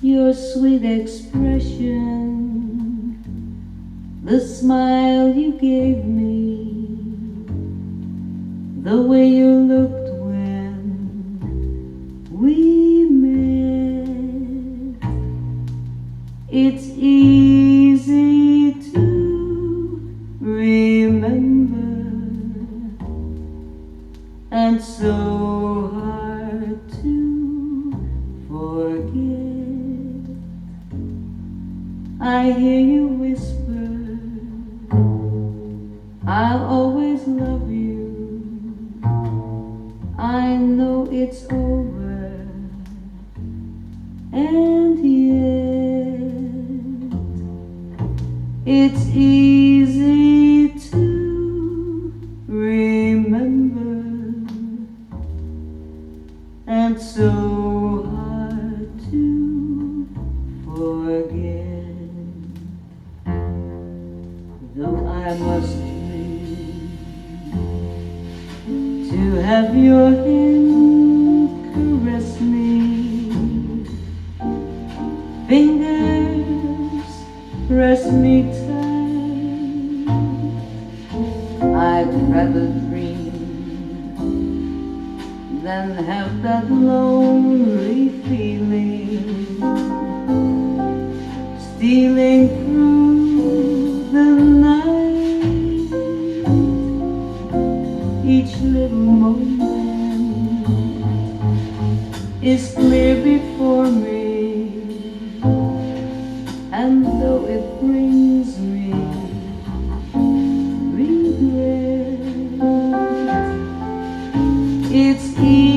your sweet expression, the smile you gave me, the way you looked when we met. It's easy to remember and so hard to forget. I hear you whisper, I'll always love you. I know it's over, and yet it's easy to remember and so hard to forget. Though I must dream to have your hand caress me, fingers press me tight, I'd rather dream than have that lonely feeling stealing through the night. Each little moment is clear before me, and though it brings me regret, it's easy